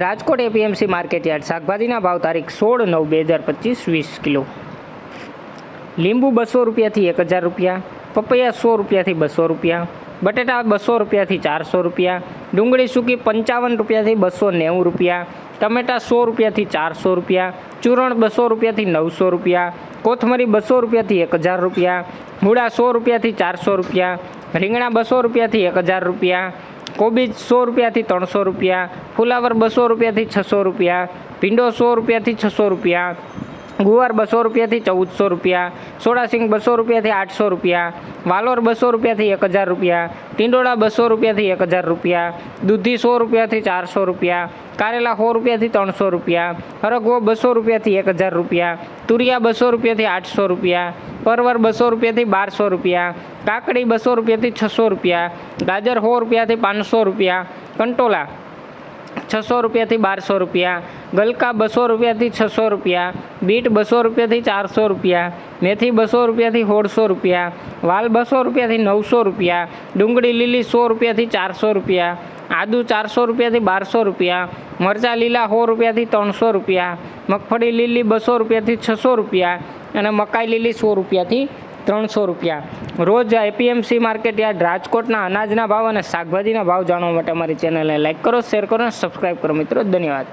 Rajkot APMC market yard શાકભાજીના ભાવ તારીખ 16/9/2025 20 કિલો. લીંબુ 200 રૂપિયાથી 1000 રૂપિયા, પપૈયા 100 રૂપિયાથી 200 રૂપિયા, બટેટા 200 રૂપિયાથી 400 રૂપિયા, ડુંગળી સૂકી 55 રૂપિયાથી 290 રૂપિયા, ટમેટા 100 રૂપિયાથી 400 રૂપિયા, ચૂરણ 200 રૂપિયાથી 900 રૂપિયા, કોથમરી 200 રૂપિયાથી 1000 રૂપિયા, મૂળા 100 રૂપિયાથી 400 રૂપિયા, રીંગણા 200 રૂપિયાથી 1000 રૂપિયા, કોબીજ 100 રૂપિયાથી 300 રૂપિયા, ફુલાવર 200 રૂપિયાથી 600 રૂપિયા, ભીંડો 100 રૂપિયાથી 600 રૂપિયા, ગુવાર 200 રૂપિયાથી 1400 રૂપિયા, સોડાસિંગ 200 રૂપિયાથી 800 રૂપિયા, વાલોર 200 રૂપિયાથી 1000 રૂપિયા, ટીંડોળા 200 રૂપિયાથી 1000 રૂપિયા, દૂધી 100 રૂપિયાથી 400 રૂપિયા, કારેલા 100 રૂપિયાથી 300 રૂપિયા, હરગવો 200 રૂપિયાથી 1000 રૂપિયા, તુરિયા 200 રૂપિયાથી 800 રૂપિયા, પરવર 200 રૂપિયાથી 1200 રૂપિયા, કાકડી 200 રૂપિયાથી 600 રૂપિયા, ગાજર 100 રૂપિયાથી 500 રૂપિયા, કંટોલા 600 રૂપિયાથી 1200 રૂપિયા, ગલકા 200 રૂપિયાથી 600 રૂપિયા, બીટ 200 રૂપિયાથી 400 રૂપિયા, મેથી 200 રૂપિયાથી 1600 રૂપિયા, વાલ 200 રૂપિયાથી 900 રૂપિયા, ડુંગળી લીલી 100 રૂપિયાથી 400 રૂપિયા, આદુ 400 રૂપિયાથી 1200 રૂપિયા, મરચાં લીલા 100 રૂપિયાથી 300 રૂપિયા, મગફળી લીલી 200 રૂપિયાથી 600 રૂપિયા અને મકાઈ લીલી 100 રૂપિયાથી 300 રૂપિયા. રોજ એપીએમસી માર્કેટયાર્ડ રાજકોટના અનાજના ભાવ અને શાકભાજીના ભાવ જાણવા માટે અમારી ચેનલને લાઇક કરો, શેર કરો અને સબસ્ક્રાઈબ કરો મિત્રો. ધન્યવાદ.